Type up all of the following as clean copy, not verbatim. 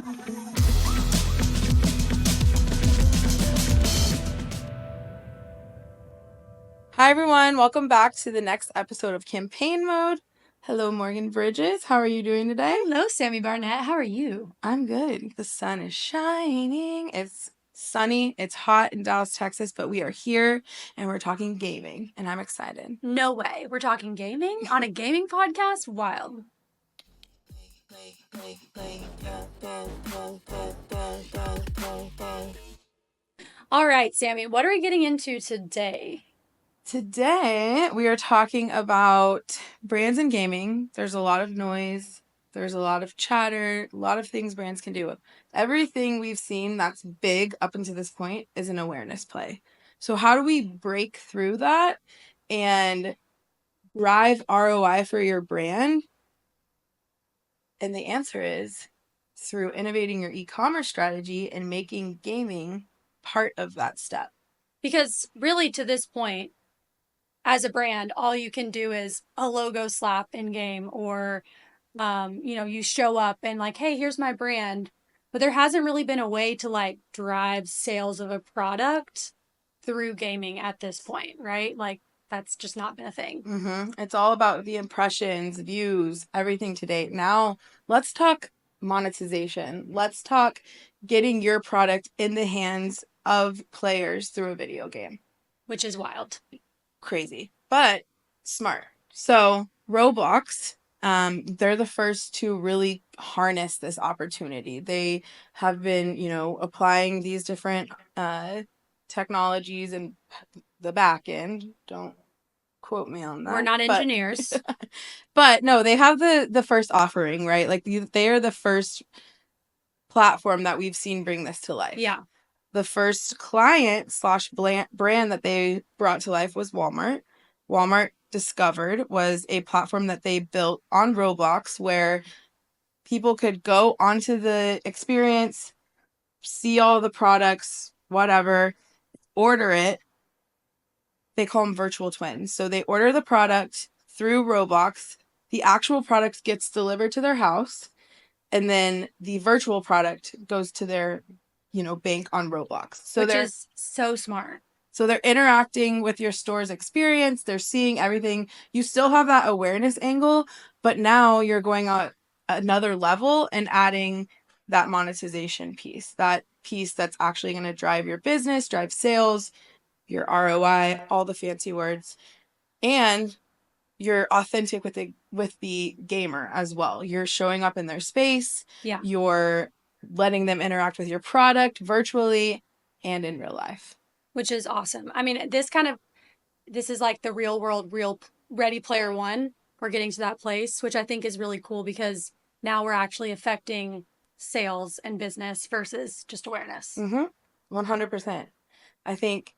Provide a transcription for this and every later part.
Hi, everyone. Welcome back to the next episode of Campaign Mode. Hello, Morgan Bridges. How are you doing today? Hello, Sammy Barnett. How are you? I'm good. The sun is shining. It's sunny. It's hot in Dallas, Texas, but we are here and we're talking gaming, and I'm excited. No way. We're talking gaming on a gaming podcast? Wild. All right, Sammy, what are we getting into today? Today, we are talking about brands in gaming. There's a lot of noise. There's a lot of chatter, a lot of things brands can do. Everything we've seen that's big up until this point is an awareness play. So how do we break through that and drive ROI for your brand? And the answer is through innovating your e-commerce strategy and making gaming part of that step. Because really, to this point, as a brand, all you can do is a logo slap in game, or you show up and like, hey, here's my brand. But there hasn't really been a way to like drive sales of a product through gaming at this point, right? Like, that's just not been a thing. It's all about the impressions, views, everything to date. Now, let's talk monetization. Let's talk getting your product in the hands of players through a video game. Which is wild. Crazy, but smart. So Roblox, they're the first to really harness this opportunity. They have been, applying these different technologies in the back end. Don't quote me on that. We're not engineers. But no, they have the first offering, right? Like they are the first platform that we've seen bring this to life. Yeah. The first client / brand that they brought to life was Walmart. Walmart Discovered was a platform that they built on Roblox where people could go onto the experience, see all the products, whatever, order it. They call them virtual twins. So they order the product through Roblox. The actual product gets delivered to their house, and then the virtual product goes to their bank on Roblox. So Which is so smart. So they're interacting with your store's experience. They're seeing everything. You still have that awareness angle, but now you're going on another level and adding that monetization piece. That piece that's actually going to drive your business, drive sales, your ROI, all the fancy words. And you're authentic with the gamer as well. You're showing up in their space. Yeah. You're letting them interact with your product virtually and in real life. Which is awesome. I mean, this is like the real world, real Ready Player One. We're getting to that place, which I think is really cool because now we're actually affecting sales and business versus just awareness. 100%. I think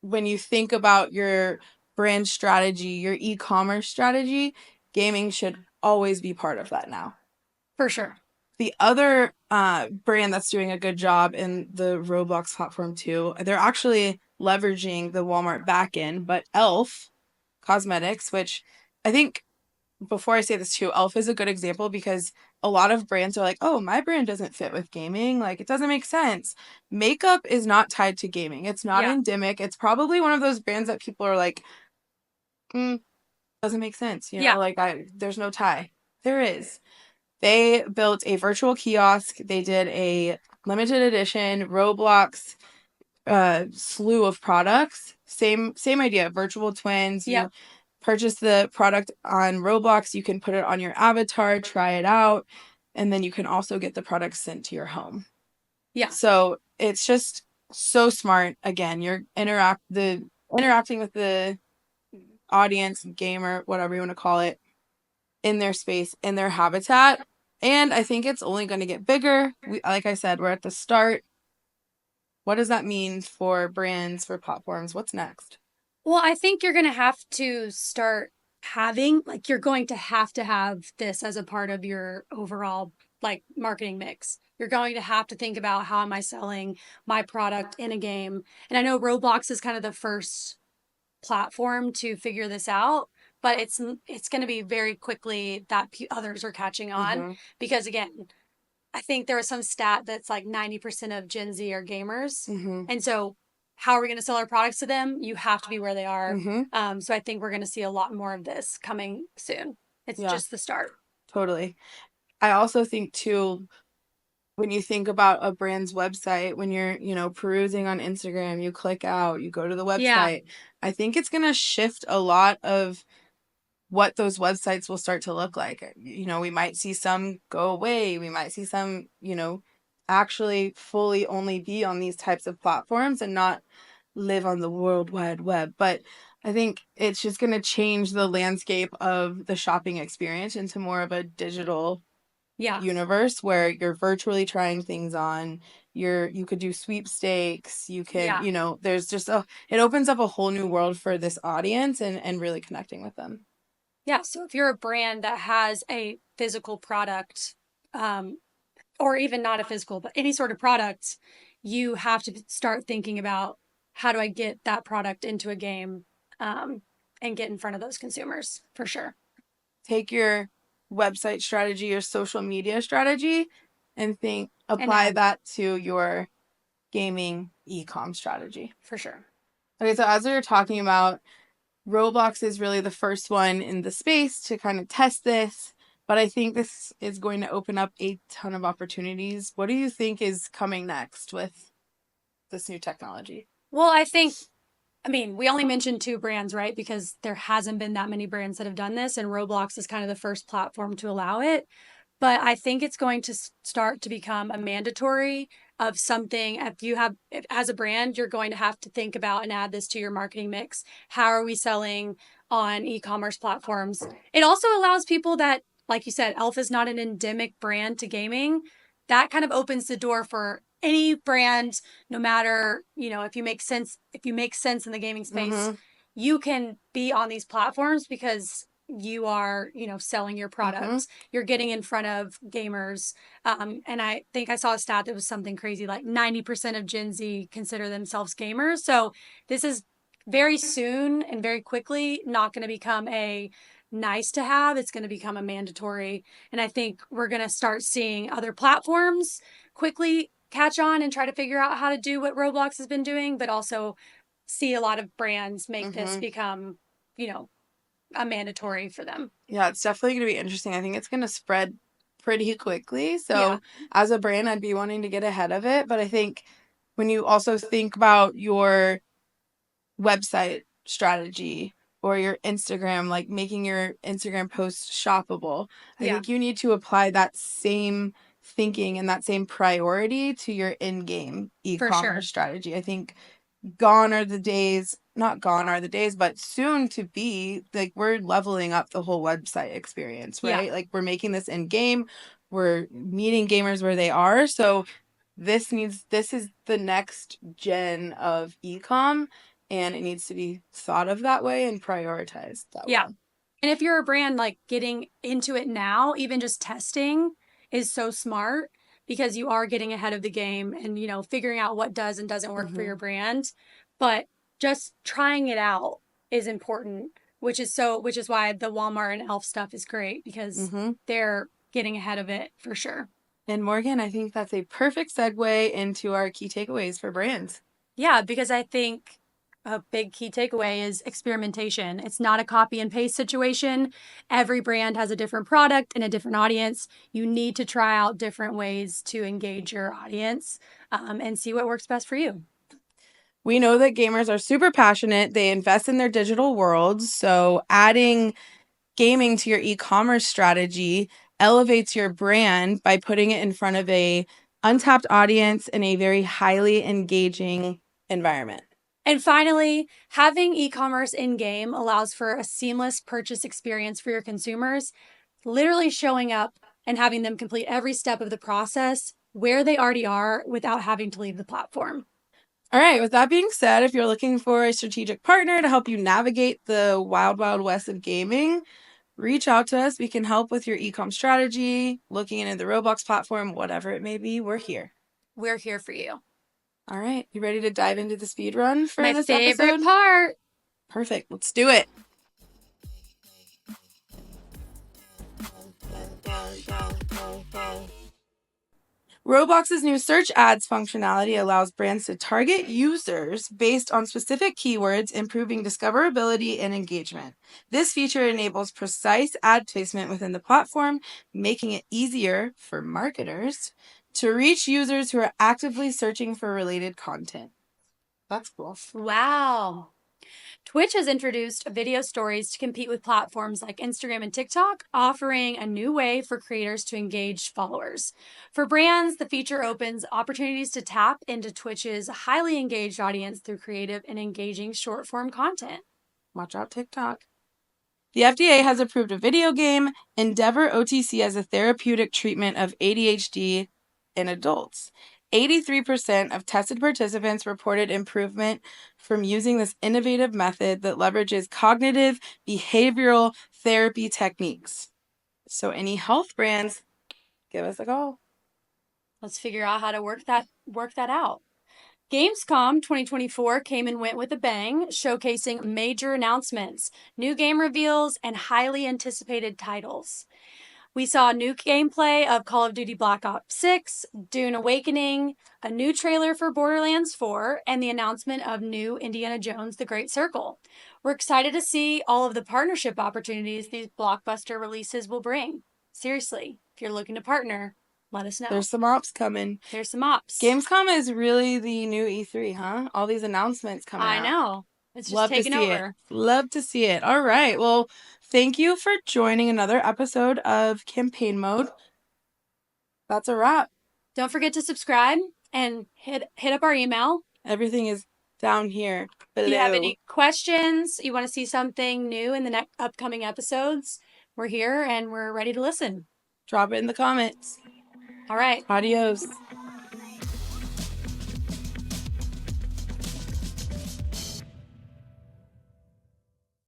when you think about your brand strategy, your e-commerce strategy, gaming should always be part of that now. For sure. The other brand that's doing a good job in the Roblox platform too, they're actually leveraging the Walmart backend, but E.L.F. Cosmetics, which I think, before I say this too, E.L.F. is a good example because a lot of brands are like, oh, my brand doesn't fit with gaming. Like, it doesn't make sense. Makeup is not tied to gaming. It's not endemic. It's probably one of those brands that people are like, doesn't make sense. There's no tie. There is. They built a virtual kiosk. They did a limited edition Roblox slew of products. Same idea. Virtual twins. You purchase the product on Roblox. You can put it on your avatar, try it out, and then you can also get the product sent to your home. Yeah. So it's just so smart. Again, you're interacting with the audience, gamer, whatever you want to call it, in their space, in their habitat. And I think it's only going to get bigger. Like I said, we're at the start. What does that mean for brands, for platforms? What's next? Well, I think you're going to have to start you're going to have this as a part of your overall marketing mix. You're going to have to think about, how am I selling my product in a game? And I know Roblox is kind of the first platform to figure this out, but it's going to be very quickly that others are catching on because, again, I think there was some stat that's like 90% of Gen Z are gamers. Mm-hmm. And so how are we going to sell our products to them? You have to be where they are. Mm-hmm. So I think we're going to see a lot more of this coming soon. It's Yeah, just the start. totally. I also think too, when you think about a brand's website, when you're, perusing on Instagram, you click out, you go to the Yeah. website, I think it's going to shift a lot of what those websites will start to look like. We might see some go away. We might see some, actually fully only be on these types of platforms and not live on the World Wide Web. But I think it's just going to change the landscape of the shopping experience into more of a digital universe where you're virtually trying things on. You could do sweepstakes. You can, there's just it opens up a whole new world for this audience and really connecting with them. Yeah. So if you're a brand that has a physical product, or even not a physical, but any sort of product, you have to start thinking about how do I get that product into a game, and get in front of those consumers for sure. Take your website strategy, your social media strategy, and apply that to your gaming e-com strategy. For sure. Okay, so as we were talking about, Roblox is really the first one in the space to kind of test this, but I think this is going to open up a ton of opportunities. What do you think is coming next with this new technology? Well, I mean, we only mentioned 2 brands, right? Because there hasn't been that many brands that have done this, and Roblox is kind of the first platform to allow it. But I think it's going to start to become a mandatory of something. As a brand, you're going to have to think about and add this to your marketing mix. How are we selling on e-commerce platforms? It also allows people that, like you said, E.L.F is not an endemic brand to gaming. That kind of opens the door for any brand, no matter, if you make sense in the gaming space, you can be on these platforms because you are, selling your products. You're getting in front of gamers. And I think I saw a stat that was something crazy, like 90% of Gen Z consider themselves gamers. So this is very soon and very quickly not going to become a nice to have. It's going to become a mandatory. And I think we're going to start seeing other platforms quickly catch on and try to figure out how to do what Roblox has been doing, but also see a lot of brands make this become, a mandatory for them. Yeah, it's definitely going to be interesting. I think it's going to spread pretty quickly. So as a brand, I'd be wanting to get ahead of it. But I think when you also think about your website strategy or your Instagram, like making your Instagram posts shoppable, I think you need to apply that same thinking and that same priority to your in-game e-commerce strategy. I think not gone are the days, but soon to be, like, we're leveling up the whole website experience, right? Like, we're making this in game, we're meeting gamers where they are. So this is the next gen of e-com, and it needs to be thought of that way and prioritized that way. And if you're a brand, like, getting into it now, even just testing is so smart because you are getting ahead of the game and, figuring out what does and doesn't work for your brand. But just trying it out is important, which is why the Walmart and E.L.F stuff is great because they're getting ahead of it for sure. And Morgan, I think that's a perfect segue into our key takeaways for brands. Yeah, because I think a big key takeaway is experimentation. It's not a copy and paste situation. Every brand has a different product and a different audience. You need to try out different ways to engage your audience, and see what works best for you. We know that gamers are super passionate. They invest in their digital worlds. So adding gaming to your e-commerce strategy elevates your brand by putting it in front of a untapped audience in a very highly engaging environment. And finally, having e-commerce in-game allows for a seamless purchase experience for your consumers, literally showing up and having them complete every step of the process where they already are without having to leave the platform. All right, with that being said, if you're looking for a strategic partner to help you navigate the wild, wild west of gaming, reach out to us. We can help with your e-com strategy, looking into the Roblox platform, whatever it may be. We're here. We're here for you. All right, you ready to dive into the speed run for this episode? My favorite part. Perfect. Let's do it. Roblox's new search ads functionality allows brands to target users based on specific keywords, improving discoverability and engagement. This feature enables precise ad placement within the platform, making it easier for marketers to reach users who are actively searching for related content. That's cool. Wow. Twitch has introduced video stories to compete with platforms like Instagram and TikTok, offering a new way for creators to engage followers. For brands, the feature opens opportunities to tap into Twitch's highly engaged audience through creative and engaging short form content. Watch out, TikTok. The FDA has approved a video game, Endeavor OTC, as a therapeutic treatment of ADHD in adults. 83% of tested participants reported improvement from using this innovative method that leverages cognitive behavioral therapy techniques. So any health brands, give us a call. Let's figure out how to work that out. Gamescom 2024 came and went with a bang, showcasing major announcements, new game reveals, and highly anticipated titles. We saw new gameplay of Call of Duty Black Ops 6, Dune Awakening, a new trailer for Borderlands 4, and the announcement of new Indiana Jones The Great Circle. We're excited to see all of the partnership opportunities these blockbuster releases will bring. Seriously, if you're looking to partner, let us know. There's some ops coming. There's some ops. Gamescom is really the new E3, huh? All these announcements coming out. I know. It's just Love to taking see over. it. Love to see it. All right. Well, thank you for joining another episode of Campaign Mode. That's a wrap. Don't forget to subscribe and hit up our email. Everything is down here below. If you have any questions, you want to see something new in the next upcoming episodes, we're here and we're ready to listen. Drop it in the comments. All right. Adios.